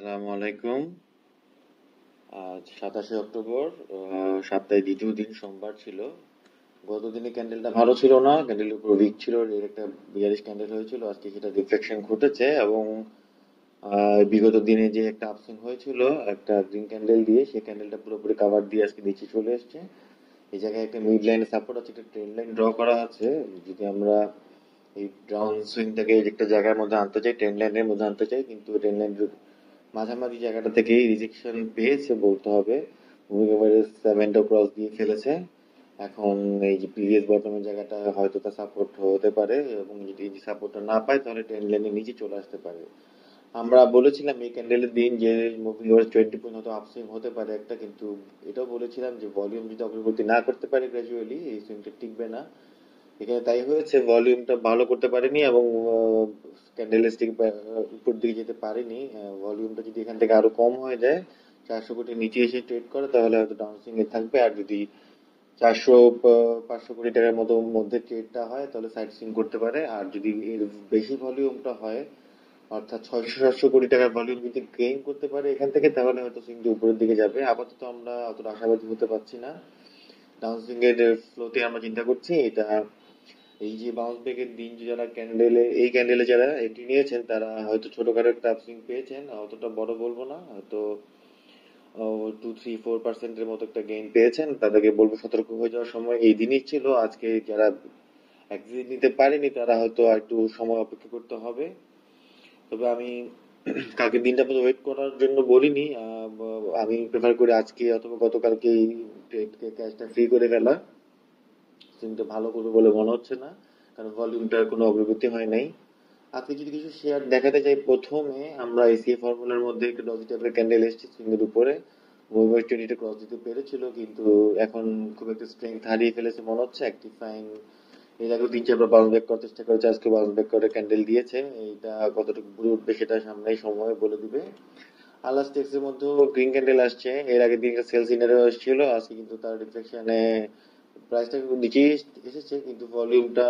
আসসালামু আলাইকুম। আজ 27শে অক্টোবর, সপ্তাহের দ্বিতীয় দিন, সোমবার ছিল। গত দিনে ক্যান্ডেলটা ভালো ছিল না, ক্যান্ডেলের উপর উইক ছিল, এর একটা বিয়ারিশ ক্যান্ডেল হয়েছিল। আজকে সেটা রিফ্লেকশন ঘটেছে এবং বিগত দিনে যে একটা আপসুইং হয়েছিল একটা গ্রিন ক্যান্ডেল দিয়ে, সেই ক্যান্ডেলটা পুরোপুরি কাভার দিয়ে আজকে নিচে চলে এসেছে। এই জায়গায় একটা মিড লাইনে সাপোর্ট আছে, একটা ট্রেন্ড লাইন ড্র করা আছে। যদি আমরা এই ডাউন সুইংটাকে একটা জায়গার মধ্যে আনতে চাই, ট্রেন্ড লাইনের মধ্যে আনতে চাই, কিন্তু ট্রেন্ড লাইন মাঝামাঝি জায়গাটা থেকেই রিজেকশন পেয়েছে বলতে হবে। মুভিং এভারেজ 7টা ক্রস দিয়ে ফেলেছে। এখন এই যে প্রিভিয়াস বটমের জায়গাটা হয়তো তার সাপোর্ট হতে পারে, এবং যদি সাপোর্টটা না পায় তাহলে ট্রেন্ড লাইনের নিচে চলে আসতে পারে। আমরা বলেছিলাম এই ক্যান্ডেলের দিন যে মুভিং এভারেজ 20 পয়েন্ট হয়তো আপসুইং হতে পারে একটা, কিন্তু এটাও বলেছিলাম যে ভলিউম যদি অগ্রগতি না করতে পারে গ্র্যাজুয়ালি, এই সুইংটা টিকবে না। এখানে তাই হয়েছে, ভলিউমটা ভালো করতে পারেনি এবং ক্যান্ডেলের স্টিক উপর দিকে যেতে পারেনি। ভলিউমটা যদি এখান থেকে আরো কম হয়ে যায়, 400 কোটির নিচে এসে ট্রেড করে, তাহলে হয়তো ডাউনসুইং এ থাকবে। আর যদি 400 500 কোটি টাকার মতো মধ্যে ট্রেডটা হয়, তাহলে সাইড সুইং করতে পারে। আর যদি এর বেশি ভলিউমটা হয়, অর্থাৎ 600 700 কোটি টাকার ভলিউম যদি গেইন করতে পারে এখান থেকে, তাহলে হয়তো সুইংটা উপরের দিকে যাবে। আপাতত আমরা অতটা আশাবাদী হতে পারছি না। ডাউনসুইং এর ফ্লোতে আমরা চিন্তা করছি এটা, এই যে বাউন্স ব্যাকের দিন যারা ক্যান্ডেলে যারা এন্ট্রি নিয়েছেন, তারা হয়তো ছোটখাটো একটা আপসুইং পেয়েছেন, অতটা বড় বলবো না, হয়তো 2 3 4% মতো একটা গেইন পেয়েছেন। তাদেরকে বলবো সতর্ক হয়ে যাওয়ার সময় এই দিনই ছিল। আজকে যারা এক্সিট নিতে পারেনি তারা হয়তো একটু সময় অপেক্ষা করতে হবে। তবে আমি কালকে দিনটা পর্যন্ত ওয়েট করার জন্য বলিনি। আমি প্রেফার করি আজকে অথবা গতকালকেই ক্যাশটা ফ্রি করে ফেলা। সিমটা ভালো করবে বলে মনে হচ্ছে না, কারণ ভলিউমটার কোনো অগ্রগতি হয় নাই। আজকে যদি কিছু শেয়ার দেখাতে চাই, প্রথমে আমরা এসিএ ফর্মুলার মধ্যে একটা ডজি টাইপের ক্যান্ডেল এসেছে সুইংয়ের উপরে। মুভমেন্ট 20টা ক্রস দিতে পেরেছিল, কিন্তু এখন খুব একটা স্ট্রেংথ হারিয়ে ফেলেছে মনে হচ্ছে। অ্যাক্টিফাইং এর আগে 3 4 বার বাউন্স ব্যাক করার চেষ্টা করেছে, আজকে বাউন্স ব্যাক করে ক্যান্ডেল দিয়েছে। এইটা কতটুকু উপরে উঠবে সেটা সামনেই সময় বলে দিবে। আলাস টেক্স এর মধ্যেও গ্রিন ক্যান্ডেল আসছে, এর আগের দিন সেল সিনারিও এসেছিল, আজকে কিন্তু তার রিফ্লেকশনে প্রাইসটা নিচেই এসেছে, কিন্তু ভলিউমটা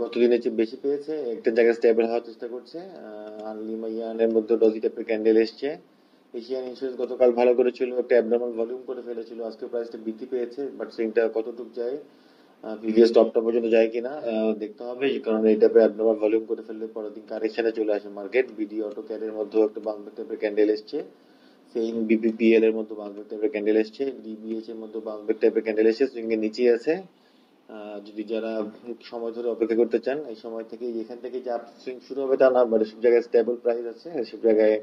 গত দিনের চেয়ে বেশি পেয়েছে, একটা জায়গায় স্টেবল হওয়ার চেষ্টা করছে। আনলিমা ইয়ানের মধ্যে ডজি টাইপের ক্যান্ডেল এসছে। এশিয়ান ইন্স্যুরেন্স গতকাল ভালো করেছিল, একটা অ্যাবনর্মাল ভলিউম করে ফেলেছিল, আজকে প্রাইসটা বৃদ্ধি পেয়েছে, বাট সুইংটা কতটুক যায়, প্রিভিয়াস টপটা পর্যন্ত যায় কিনা দেখতে হবে। এই কারণে এই টাইপের অ্যাবনর্মাল ভলিউম করে ফেললে পরের দিন কারেকশনে চলে আসে মার্কেট। বিডি অটো ক্যারের মধ্যেও একটা বাউন্স টাইপের ক্যান্ডেল এসছে, সেম বিপিপিএল এর মধ্যে বাউন্স টাইপের ক্যান্ডেল এসছে, ডিবিএইচ এর মধ্যে বাউন্স টাইপের ক্যান্ডেল এসছে, সুইং এর নিচেই আছে। যদি যারা সময় ধরে অপেক্ষা করতে চান, এই সময় থেকে এখান থেকে যে আপসুইং শুরু হবে তা না, বাট সব জায়গায় স্টেবল প্রাইস আছে, সব জায়গায়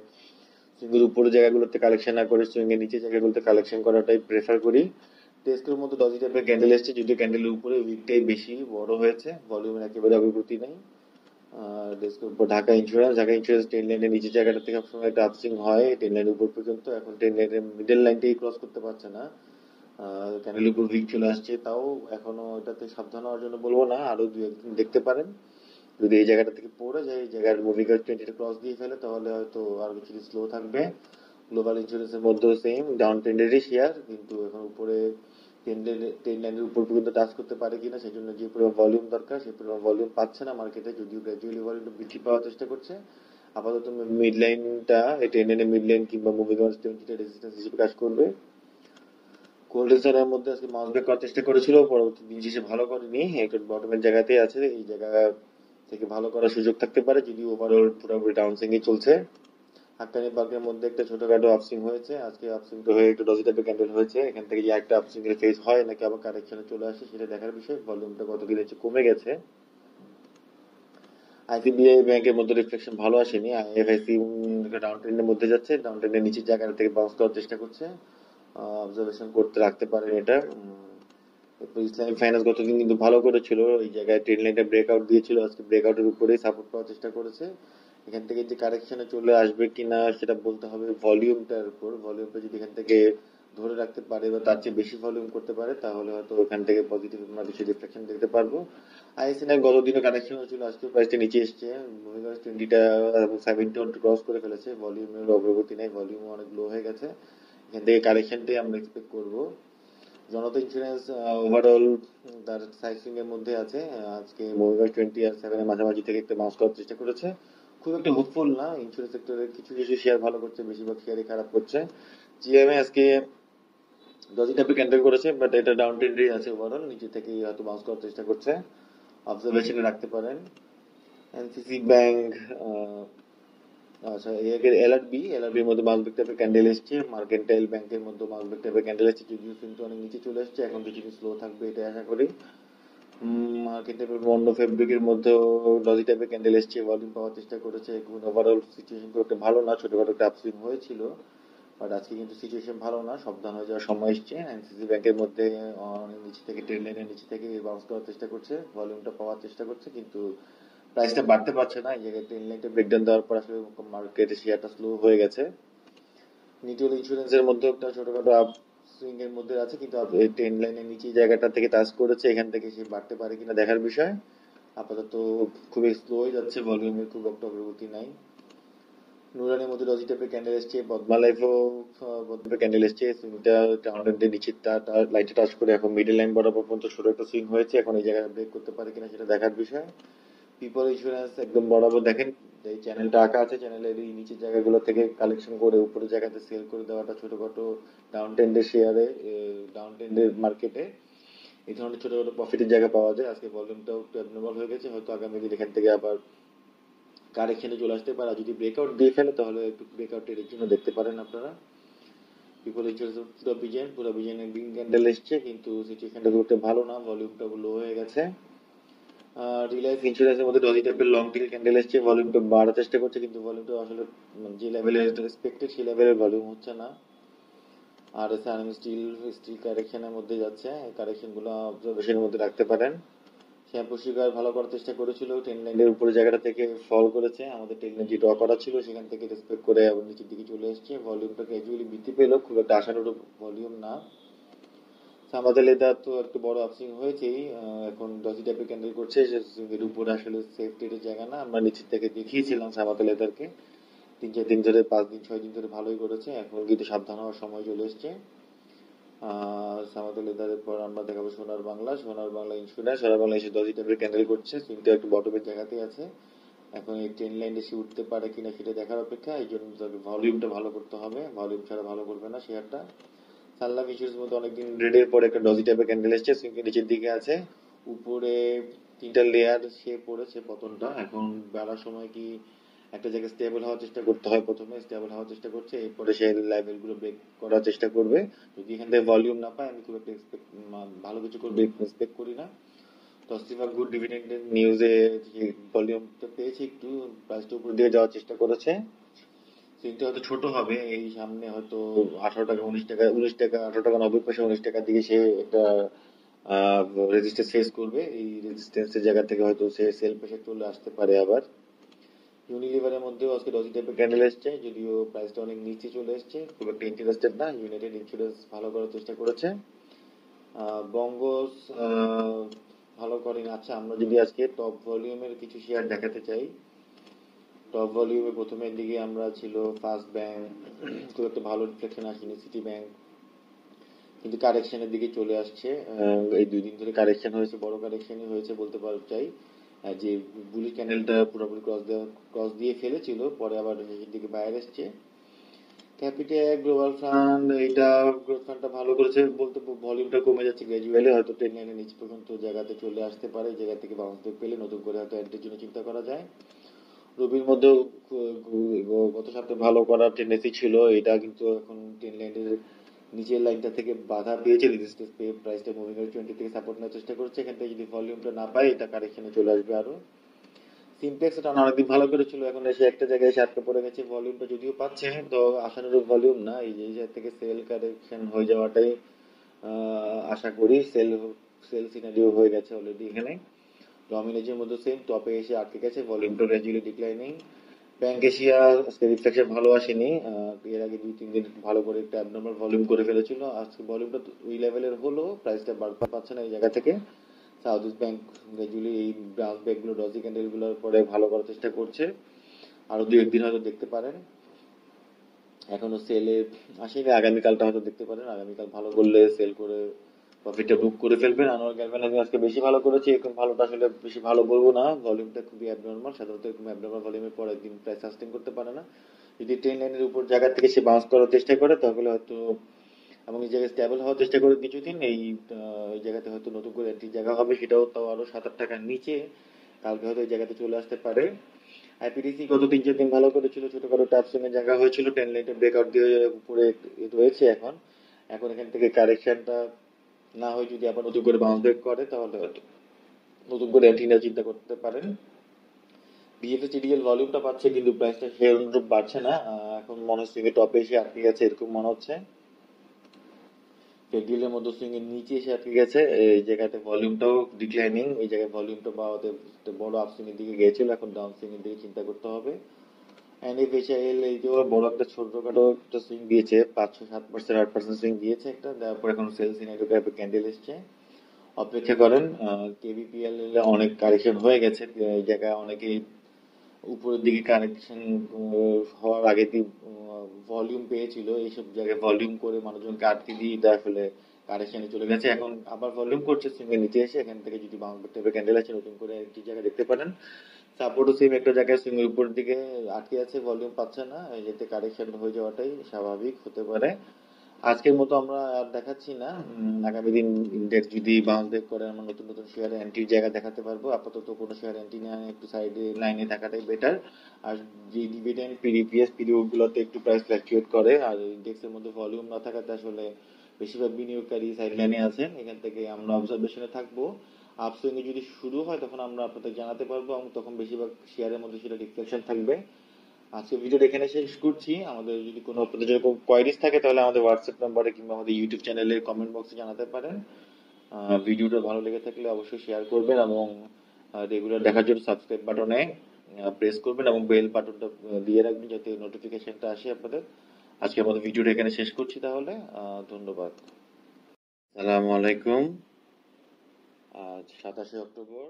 সুইং এর উপরে জায়গাগুলোতে কালেকশন না করে সুইং এর নিচে জায়গাগুলোতে কালেকশন করাটাই প্রেফার করি। টেস্কের মধ্যে ডজি টাইপের ক্যান্ডেল এসছে, যদিও ক্যান্ডেলের উপরে উইকটাই বেশি বড় হয়েছে, ভলিউমের একেবারে অগ্রগতি নেই। ডেস্কের উপর ঢাকা ইন্স্যুরেন্স ট্রেন লাইনের নিচের জায়গাটা থেকে সবসময় একটা আপসুইং হয় ট্রেন লাইনের উপর পর্যন্ত, এখন ট্রেন লাইনের মিডল লাইনটাই ক্রস করতে পারছে না। ক্যান্ডেলের উপর উইক চলে আসছে, তাও এখনো এটাতে সাবধান হওয়ার জন্য বলবো না, আরো 2 1 দিন দেখতে পারেন। যদি এই জায়গাটা থেকে পড়ে যায়, এই জায়গার মুভিং এভারেজ 20টা ক্রস দিয়ে ফেলে, তাহলে হয়তো আরো কিছুদিন স্লো থাকবে। গ্লোবাল ইন্স্যুরেন্সের মধ্যেও সেম ডাউন ট্রেন্ডেরই শেয়ার, কিন্তু এখন উপরে ট্রেন লাইনের উপর পর্যন্ত টাচ করতে পারে কিনা, সেই জন্য যে পরিমাণ ভলিউম দরকার সেই পরিমাণ ভলিউম পাচ্ছে না মার্কেটে, যদিও গ্র্যাজুয়ালি ভলিউমটা বৃদ্ধি পাওয়ার চেষ্টা করছে। আপাতত মিড লাইনটা, এই ট্রেন লাইনের মিড লাইন কিংবা মুভিং এভারেজ 20টা রেজিস্ট্যান্স হিসেবে কাজ করবে। গোল্ডেন সানের মধ্যে আজকে মাউন্ট ব্যাক করার চেষ্টা করেছিল, পরবর্তী দিন শেষে ভালো করেনি, একটু বটমের জায়গাতেই আছে। এই জায়গা থেকে ভালো করার সুযোগ থাকতে পারে, যদি ওভারঅল পুরোপুরি ডাউন সুইংই চলছে। হাক্কানি বার্গের মধ্যে একটা ছোটখাটো আপসুইং হয়েছে, আজকে আপসুইংটা হয়ে একটু ডজি টাইপের ক্যান্ডেল হয়েছে। এখান থেকে যে একটা আপসুইং এর ফেজ হয় নাকি আবার কারেকশনে চলে আসে সেটা দেখার বিষয়। ভলিউমটা গত দিনের চেয়ে কমে গেছে। আইসিবিআই ব্যাংকের মধ্যে রিফ্লেকশন ভালো আসেনি, আইএফআইসি ডাউন ট্রেন্ডের মধ্যে যাচ্ছে, ডাউন ট্রেন্ডের নিচের জায়গা থেকে বাউন্স করার চেষ্টা করছে। অবজারভেশন করতে রাখতে পারেন এটা। এরপর ইসলামিক ফাইন্যান্স গতদিন কিন্তু ভালো করেছিল, এই জায়গায় ট্রেন লাইনটা ব্রেকআউট দিয়েছিল, আজকে ব্রেকআউটের উপরেই সাপোর্ট পাওয়ার চেষ্টা করেছে। এখান থেকে যে কারেকশনে চলে আসবে কিনা সেটা বলতে হবে ভলিউমটার উপর। ভলিউমটা যদি এখান থেকে ধরে রাখতে পারে বা তার চেয়ে বেশি ভলিউম করতে পারে, তাহলে হয়তো ওখান থেকে পজিটিভ আমরা কিছু রিফ্লেকশন দেখতে পারবো। আইএসএন গতদিনও কারেকশন হয়েছিল, আজকে প্রাইসটা নিচে এসছে। মুভিং এভারেজ 20টা এবং 70 ক্রস করে ফেলেছে, ভলিউমের অগ্রগতি নেই, ভলিউম অনেক লো হয়ে গেছে। এখান থেকে কারেকশনটাই আমরা এক্সপেক্ট করবো। জনতা ইন্স্যুরেন্স ওভারঅল তার সাইক্লিং এর মধ্যে আছে, আজকে মুভিং 20 আর 7 এর মাঝামাঝি থেকে একটা বাউন্স করার চেষ্টা করেছে। খুব একটা হোপফুল না। ইন্স্যুরেন্স সেক্টরে কিছু কিছু শেয়ার ভালো করছে, বেশিরভাগ শেয়ারই খারাপ করছে। জিএমএ আজকে ডজি টাইপে ক্যান্ডেল করেছে, বাট এটা ডাউন ট্রেন্ডেই আছে ওভারঅল, নিচে থেকে হয়তো বাউন্স করার চেষ্টা করছে, অবজারভেশনে রাখতে পারেন। এনসিসি ব্যাংক, আচ্ছা এলআরবির মধ্যে মাসব্রেক টাইপের ক্যান্ডেল এসছে, মার্কেন্টাইল ব্যাংকের মধ্যে মাসব্রেক টাইপের ক্যান্ডেল এসছে, যদিও কিন্তু অনেক নিচে চলে এসছে, এখন কিছুদিন স্লো থাকবে এটা আশা করি। মার্কেট টাইপের বন্ড ফেব্রিকের মধ্যেও ডজি টাইপের ক্যান্ডেল এসছে, ভলিউম পাওয়ার চেষ্টা করেছে। এখন ওভারঅল সিচুয়েশন খুব একটা ভালো না, ছোটখাটো একটা আপসুইং হয়েছিল, বাট আজকে কিন্তু সিচুয়েশন ভালো না, সাবধান হয়ে যাওয়ার সময় এসছে। এনসিসি ব্যাংকের মধ্যে অনেক নিচে থেকে, ট্রেন লাইনের নিচে থেকে বাউন্স করার চেষ্টা করছে, ভলিউমটা পাওয়ার চেষ্টা করছে, কিন্তু প্রাইসটা বাড়তে পারছে না। এই জায়গায় ট্রেন লাইনটা ব্রেকডাউন দেওয়ার পর আসলে মার্কেটে শেয়ারটা স্লো হয়ে গেছে। নিটোল ইন্স্যুরেন্সের মধ্যে একটা ছোটখাটো আপ সুইং এর মধ্যে আছে, কিন্তু এই ট্রেন লাইনের নিচে জায়গাটা থেকে টাচ করেছে, এখান থেকে সে বাড়তে পারে কিনা দেখার বিষয়। আপাতত খুবই স্লোই যাচ্ছে, ভলিউমের খুব একটা অগ্রগতি নাই। নুরানের মধ্যে ডজি টাইপের ক্যান্ডেল এসছে, বদমা লাইফও বদমাপের ক্যান্ডেল এসছে, সুইংটা হান্ড্রেডের নিচে লাইটে টাচ করে এখন মিডল লাইন বরাবর পর্যন্ত ছোট একটা সুইং হয়েছে, এখন এই জায়গায় ব্রেক করতে পারে কিনা সেটা দেখার বিষয়। পিপল ইন্স্যুরেন্স একদম বরাবর দেখেন, এই চ্যানেলটা আঁকা আছে, চ্যানেলের এই নিচের জায়গাগুলো থেকে কালেকশন করে উপরের জায়গাতে সেল করে দেওয়াটা ছোটখাটো ডাউন ট্রেন্ডের শেয়ারে, ডাউন ট্রেন্ডের মার্কেটে এই ধরনের ছোটখাটো প্রফিটের জায়গা পাওয়া যায়। আজকে ভলিউমটাও একটু অ্যাবনর্মাল হয়ে গেছে, হয়তো আগামী দিন এখান থেকে আবার কারেকশনে চলে আসতে পারে। যদি ব্রেকআউট দিয়ে ফেলে তাহলে একটু ব্রেকআউট এর জন্য দেখতে পারেন আপনারা। পিপল ইন্স্যুরেন্স পুরো বিজনের গ্রিন ক্যান্ডেল এসছে, কিন্তু সিচুয়েশনটা খুব একটা ভালো না, ভলিউমটা লো হয়ে গেছে। রিলায়েন্স ইন্স্যুরেন্সের মধ্যে ডজি টাইপের লং টেল ক্যান্ডেল এসছে, ভলিউমটা বাড়ার চেষ্টা করছে, কিন্তু ভলিউমটা আসলে যে লেভেলে এক্সপেক্টেড সেই লেভেলের ভলিউম হচ্ছে না। আর স্টিল স্টিল কারেকশনের মধ্যে যাচ্ছে, কারেকশন গুলো অবজারভেশনের মধ্যে রাখতে পারেন। শ্যাম্পু শিকার ভালো করার চেষ্টা করেছিল, টেন লাইনের উপরে জায়গাটা থেকে ফল করেছে, আমাদের টেন লাইন যে ড্র করা ছিল সেখান থেকে রেসপেক্ট করে আবার নিচের দিকে চলে এসছে, ভলিউমটা গ্র্যাজুয়ালি বৃদ্ধি পেল, খুব একটা আশানুরূপ ভলিউম না। আমাদের লেদার তো একটু বড় আপসুইং হয়েছেই, এখন ডজি টাইপের ক্যান্ডেল করছে, এর উপরে আসলে সেফ ট্রেডের জায়গা না, আমরা নিচের থেকে দেখিয়েছিলাম সামাতে লেদারকে 3-4 দিন ধরে, 5-6 দিন ধরে ভালোই করেছে, এখন কিন্তু সাবধান হওয়ার সময় চলে এসছে। সামাতে লেদারের পর আমরা দেখাবো সোনার বাংলা ইন্স্যুরেন্স। সোনার বাংলা এসে ডজি টাইপের ক্যান্ডেল করছে, সুইংটা একটু বটমের জায়গাতে আছে, এখন এই ট্রেন লাইন এসে উঠতে পারে কিনা সেটা দেখার অপেক্ষা, এই জন্য ভলিউমটা ভালো করতে হবে, ভলিউম ছাড়া ভালো করবে না শেয়ারটা। সানলাইফ ইস্যুর মধ্যে অনেকদিন রেডের পরে একটা ডজি টাইপের ক্যান্ডেল এসছে, সুইংকে নিচের দিকে আছে, উপরে 3টা লেয়ার সে পড়েছে পতনটা, এখন বেড়ার সময় কি একটা জায়গায় স্টেবল হওয়ার চেষ্টা করতে হয়, প্রথমে স্টেবল হওয়ার চেষ্টা করছে, এরপরে সে লেভেল গুলো ব্রেক করার চেষ্টা করবে। যদি এখান থেকে ভলিউম না পায়, আমি খুব একটা ভালো কিছু করবে এক্সপেক্ট করি না। তসলিমা গুড ডিভিডেন্ডের নিউজে ভলিউমটা পেয়েছে, একটু প্রাইসটা উপর দিয়ে যাওয়ার চেষ্টা করেছে, সুইংটা হয়তো ছোট হবে, এই সামনে হয়তো 18 টাকা 19 টাকা 19 টাকা 18 টাকা 90 পয়সা 19 টাকার দিকে সে একটা রেজিস্ট্যান্স ফেস করবে, এই রেজিস্ট্যান্সের জায়গা থেকে হয়তো সে সেল প্রেসার চলে আসতে পারে আবার। ইউনিলিভারের মধ্যেও আজকে ডজি টাইপের ক্যান্ডেল এসছে, যদিও প্রাইসটা অনেক নিচে চলে এসছে, খুব একটা ইন্টারেস্টেড না। ইউনাইটেড ইন্স্যুরেন্স ভালো করার চেষ্টা করেছে, বঙ্গস ভালো করেনি। আচ্ছা, আমরা যদি আজকে টপ ভলিউমের কিছু শেয়ার দেখাতে চাই, টপ ভলিউমে প্রথমের দিকে আমরা ছিল ফার্স্ট ব্যাংক, খুব একটা ভালো রিফ্লেকশন আসেনি, সিটি ব্যাংক কিন্তু কারেকশনের দিকে চলে আসছে, এই 2 দিন ধরে কারেকশন হয়েছে, বড় কারেকশনই হয়েছে বলতে চাই, যে বুলিশ ক্যান্ডেলটা পুরোপুরি ক্রস দিয়ে ফেলেছিল, পরে আবার শেষের দিকে বাইরে এসছে। ক্যাপিটাল গ্লোবাল ফান্ড, এইটা গ্রোথ ফান্ডটা ভালো করেছে বলতে, ভলিউমটা কমে যাচ্ছে গ্র্যাজুয়ালি, হয়তো ট্রেন লাইনের নিচ পর্যন্ত জায়গাতে চলে আসতে পারে, জায়গা থেকে বাউন্স ব্যাক পেলে নতুন করে হয়তো এন্ট্রির জন্য চিন্তা করা যায়। রবির মধ্যেও গত সপ্তাহে ভালো করার টেন্ডেন্সি ছিল, এটা কিন্তু এখন ট্রেন লাইনের নিচের লাইনটা থেকে বাধা পেয়েছে, রেজিস্ট্যান্স পেয়ে প্রাইসটা মুভিং এর 20 থেকে সাপোর্ট নেওয়ার চেষ্টা করছে, এখান থেকে যদি ভলিউমটা না পায় এটা কারেকশনে চলে আসবে আরো। সিমপ্লেক্স এটা অনেকদিন ভালো করেছিল, এখন এসে একটা জায়গায় এসে আটকে পড়ে গেছে, ভলিউমটা যদিও পাচ্ছে তো আশানুরূপ ভলিউম না, এই জায়গা থেকে সেল কারেকশন হয়ে যাওয়াটাই আশা করি। সেল সিনারিও হয়ে গেছে অলরেডি এখানে। ডমিনেজের মধ্যে সেম, টপে এসে আটকে গেছে, ভলিউমটা গ্র্যাজুয়ালি ডিক্লাইনিং। ব্যাংক এশিয়া আজকে রিফ্লেকশন ভালো আসেনি, এর আগে 2-3 দিন ভালো করে একটা অ্যাবনর্মাল ভলিউম করে ফেলেছিল, আজকে ভলিউমটা ওই লেভেলের হলো, প্রাইসটা বাড়তে পারছে না এই জায়গা থেকে। সাউথ ইস্ট ব্যাংক গ্র্যাজুয়ালি এই ব্রাঞ্চ ব্যাংকগুলো ডজি ক্যান্ডেলগুলোর পরে ভালো করার চেষ্টা করছে, আরো 2-1 দিন হয়তো দেখতে পারেন, এখনো সেলে আসেনি, আগামীকালটা হয়তো দেখতে পারেন, আগামীকাল ভালো করলে সেল করে প্রফিটটা বুক করে ফেলবেন। আনোয়ার গ্যালভানাইজিং আজকে বেশি ভালো করেছে, এরকম ভালোটা আসলে বেশি ভালো বলবো না, ভলিউমটা খুবই অ্যাবনর্মাল, সাধারণত এরকম অ্যাবনর্মাল ভলিউমের পর একদিন প্রায় সাস্টেন করতে পারে না। যদি ট্রেন লাইনের উপর জায়গা থেকে সে বাউন্স করার চেষ্টা করে তাহলে হয়তো, এবং এই জায়গায় স্টেবল হওয়ার চেষ্টা করে কিছুদিন, এই জায়গাতে হয়তো নতুন করে এন্ট্রি জায়গা হবে, সেটাও তাও আরো 7-8 টাকার নিচে, কালকে হয়তো এই জায়গাতে চলে আসতে পারে। আইপিডিসি গত 3-4 দিন ভালো করেছিল, ছোটখাটো টাপ সুইং জায়গা হয়েছিল, ট্রেন লাইনটা ব্রেকআউট দিয়ে উপরে রয়েছে এখন। এখন এখান থেকে কারেকশনটা না হয় যদি আবার নতুন করে বাউন্স ব্যাক করে তাহলে হয়তো নতুন করে এন্ট্রি নেওয়ার চিন্তা করতে পারেন। বিএফএসিডিএল ভলিউমটা পাচ্ছে কিন্তু প্রাইসটা সেই অনুরূপ বাড়ছে না, এখন মনে হচ্ছে টপে এসে আটকে গেছে এরকম মনে হচ্ছে। ডিল এর মধ্যে সুইং এর নিচে এসে আটকে গেছে, এই জায়গাতে ভলিউমটাও ডিক্লাইনিং, এই জায়গায় ভলিউমটা বাড়াতে বড় আপসুইং এর দিকে গিয়েছিল, এখন ডাউন সুইং এর দিকে চিন্তা করতে হবে। এনএফএসআইএল এই যে বড় একটা ছোটখাটো একটা সুইং দিয়েছে, 5-7%, 8% সুইং দিয়েছে একটা, তারপর এখন সেল সিনারিও টাইপের ক্যান্ডেল এসছে, অপেক্ষা করেন। কেভিপিএল এ অনেক কারেকশন হয়ে গেছে, এই জায়গায় অনেকেই উপরের দিকে কারেকশন হওয়ার আগে ভলিউম পেয়েছিল, এইসব জায়গায় ভলিউম করে মানুষজনকে আটকে দিয়ে এটা আসলে কারেকশনে চলে গেছে, এখন আবার ভলিউম করছে সুইং এর নিচে এসে, এখান থেকে যদি বাউন্স টাইপের ক্যান্ডেল আছে নতুন করে একটি জায়গায় দেখতে পারেন। সাপোর্টও সেম একটা জায়গায় সুইং এর উপরের দিকে আটকে আছে, ভলিউম পাচ্ছে না, এই যেতে কারেকশন হয়ে যাওয়াটাই স্বাভাবিক হতে পারে। আজকের মতো আমরা আর দেখাচ্ছি না, আগামী দিন ইন্ডেক্স যদি বাউন্স ব্যাক করে আমরা নতুন নতুন শেয়ারে এন্ট্রির জায়গা দেখাতে পারবো, আপাতত কোনো শেয়ার এন্ট্রি না একটু সাইডে লাইনে থাকাটাই বেটার। আর যে ডিভিডেন্ড প্রিভিয়াস পিরিয়ড গুলোতে একটু প্রাইস ফ্ল্যাকচুয়েট করে, আর ইন্ডেক্সের মধ্যে ভলিউম না থাকাতে আসলে বেশিরভাগ বিনিয়োগকারী সাইড লাইনে আছেন, এখান থেকে আমরা অবজারভেশনে থাকবো। আপসুইং এ যদি শুরু হয় তখন আমরা আপনাদের জানাতে পারবো, এবং তখন বেশিরভাগ শেয়ারের মধ্যে সেটা রিফ্লেকশন থাকবে। আজকে ভিডিওটা এখানে শেষ করছি, আমাদের যদি কোনো আপনাদের যদি কোনো কোয়ারিজ থাকে তাহলে আমাদের হোয়াটসঅ্যাপ নাম্বারে কিংবা আমাদের ইউটিউব চ্যানেলে কমেন্ট বক্সে জানাতে পারেন। ভিডিওটা ভালো লেগে থাকলে অবশ্যই শেয়ার করবেন, এবং রেগুলার দেখার জন্য সাবস্ক্রাইব বাটনে প্রেস করবেন এবং বেল বাটনটা দিয়ে রাখবেন যাতে নোটিফিকেশনটা আসে আপনাদের। আজকের মতো ভিডিওটা এখানে শেষ করছি তাহলে, ধন্যবাদ। আসসালামু আলাইকুম। আজ 27শে অক্টোবর।